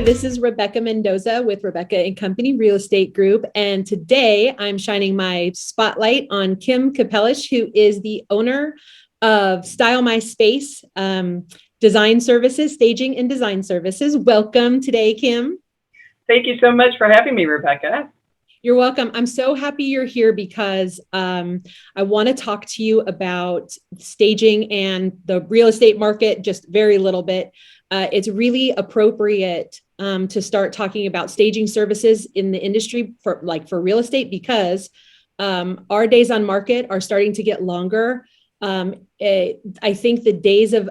This is Rebecca Mendoza with Rebecca and Company Real Estate Group. And today I'm shining my spotlight on Kim Kapellusch, who is the owner of Style My Space Design Services, Staging and Design Services. Welcome today, Kim. Thank you so much for having me, Rebecca. You're welcome. I'm so happy you're here because I want to talk to you about staging and the real estate market just very little bit. It's really appropriate to start talking about staging services in the industry for real estate because our days on market are starting to get longer. I think the days of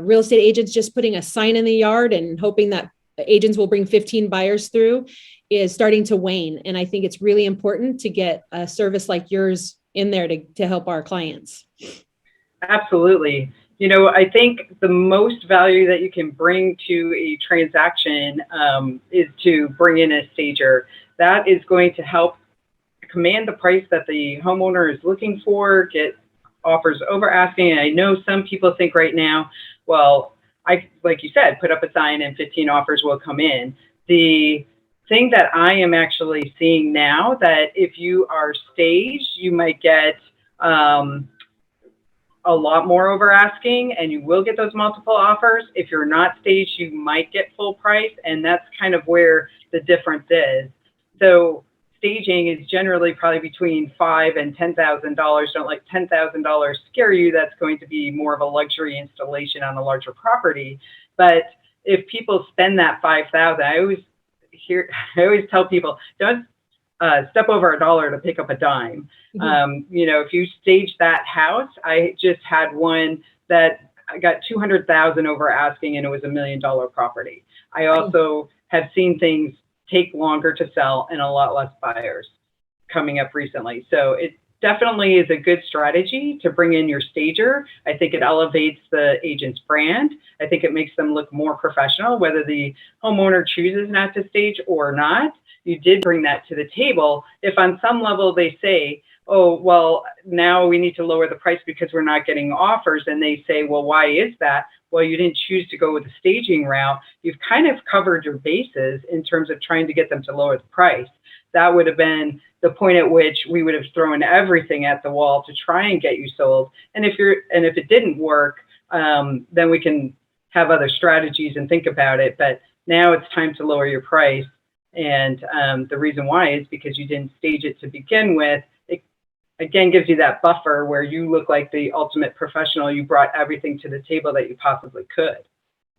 real estate agents just putting a sign in the yard and hoping that agents will bring 15 buyers through is starting to wane. And I think it's really important to get a service like yours in there to help our clients. Absolutely. You know, I think the most value that you can bring to a transaction is to bring in a stager. That is going to help command the price that the homeowner is looking for, get offers over asking. And I know some people think right now, well, like you said, put up a sign and 15 offers will come in. The thing that I am actually seeing now that if you are staged, you might get a lot more over asking and you will get those multiple offers. If you're not staged, you might get full price, and that's kind of where the difference is. So staging is generally probably between $5,000 and $10,000. Don't let $10,000 scare you. That's going to be more of a luxury installation on a larger property. But if people spend that $5,000, I always tell people, don't step over $1 to pick up a dime. Mm-hmm. You know, if you stage that house, I just had one that I got 200,000 over asking, and it was $1 million property. I also have seen things take longer to sell and a lot less buyers coming up recently. So it definitely is a good strategy to bring in your stager. I think it elevates the agent's brand. I think it makes them look more professional, whether the homeowner chooses not to stage or not. You did bring that to the table. If on some level they say, oh, well, now we need to lower the price because we're not getting offers, and they say, well, why is that? Well, you didn't choose to go with the staging route. You've kind of covered your bases in terms of trying to get them to lower the price. That would have been the point at which we would have thrown everything at the wall to try and get you sold. And if it didn't work, then we can have other strategies and think about it. But now it's time to lower your price. And the reason why is because you didn't stage it to begin with. It again gives you that buffer where you look like the ultimate professional. You brought everything to the table that you possibly could.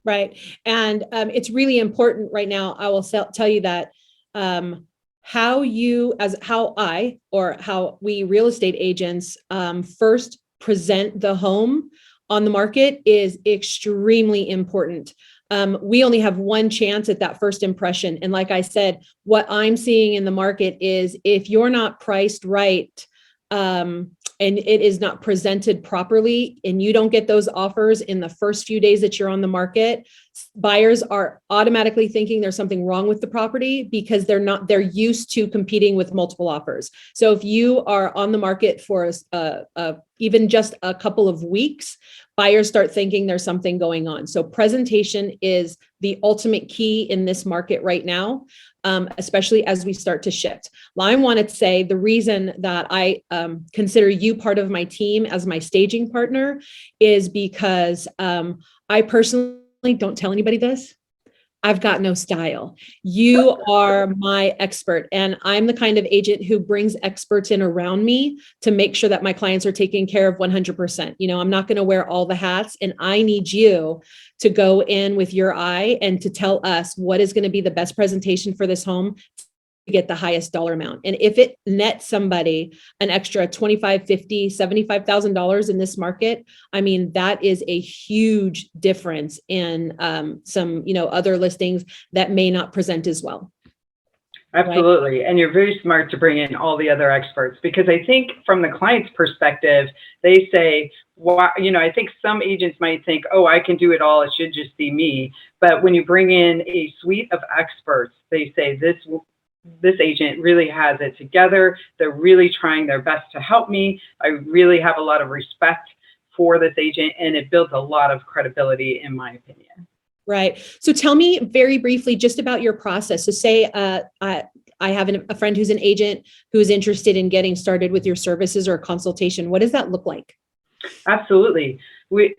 Right. And it's really important right now. I will tell you that how we real estate agents first present the home on the market is extremely important. We only have one chance at that first impression. And like I said, what I'm seeing in the market is if you're not priced right, and it is not presented properly, and you don't get those offers in the first few days that you're on the market, buyers are automatically thinking there's something wrong with the property because they're used to competing with multiple offers. So if you are on the market for even just a couple of weeks, buyers start thinking there's something going on. So presentation is the ultimate key in this market right now, especially as we start to shift. I want to say the reason that I consider you part of my team as my staging partner is because I personally don't tell anybody this. I've got no style. You are my expert, and I'm the kind of agent who brings experts in around me to make sure that my clients are taken care of 100%. You know, I'm not going to wear all the hats, and I need you to go in with your eye and to tell us what is going to be the best presentation for this home to get the highest dollar amount. And if it nets somebody an extra $25,000, $50,000, $75,000 in this market, I mean, that is a huge difference in some, other listings that may not present as well. Absolutely. Right? And you're very smart to bring in all the other experts, because I think from the client's perspective, they say, well, I think some agents might think, oh, I can do it all. It should just be me. But when you bring in a suite of experts, they say this agent really has it together. They're really trying their best to help me. I really have a lot of respect for this agent, and it builds a lot of credibility, in my opinion. Right. So tell me very briefly just about your process. So say I have a friend who's an agent who is interested in getting started with your services or consultation. What does that look like? Absolutely.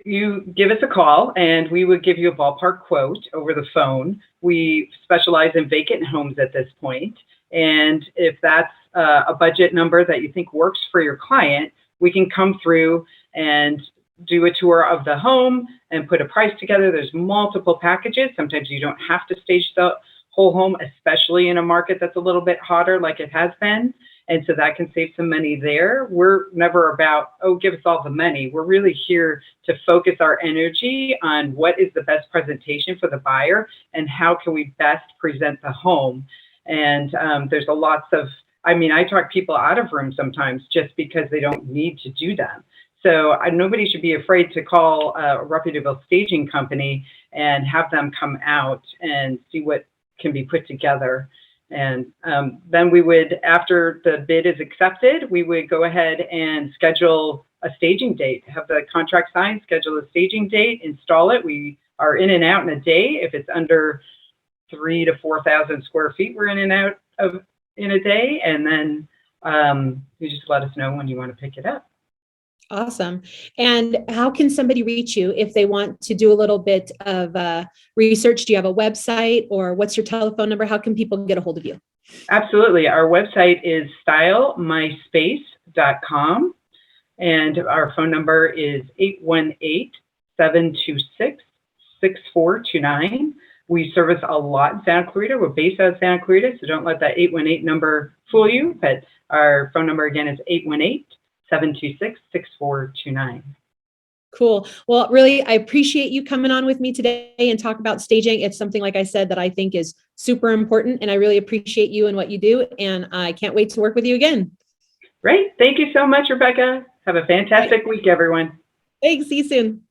You give us a call and we would give you a ballpark quote over the phone. We specialize in vacant homes at this point. And if that's a budget number that you think works for your client, we can come through and do a tour of the home and put a price together. There's multiple packages. Sometimes you don't have to stage the whole home, especially in a market that's a little bit hotter like it has been. And so that can save some money there. We're never about, oh, give us all the money. We're really here to focus our energy on what is the best presentation for the buyer and how can we best present the home. And there's a lots of, I talk people out of rooms sometimes just because they don't need to do them. So nobody should be afraid to call a reputable staging company and have them come out and see what can be put together. And then we would, after the bid is accepted, we would go ahead and schedule a staging date, have the contract signed, schedule a staging date, install it. We are in and out in a day. If it's under 3,000 to 4,000 square feet, we're in and out in a day. And then you just let us know when you want to pick it up. Awesome. And how can somebody reach you if they want to do a little bit of research? Do you have a website or what's your telephone number? How can people get a hold of you? Absolutely. Our website is stylemyspace.com and our phone number is 818-726-6429. We service a lot in Santa Clarita. We're based out of Santa Clarita, so don't let that 818 number fool you. But our phone number again is 818-726-6429. Cool. Well, really, I appreciate you coming on with me today and talk about staging. It's something, like I said, that I think is super important, and I really appreciate you and what you do, and I can't wait to work with you again. Great. Thank you so much, Rebecca. Have a fantastic week, everyone. Thanks. See you soon.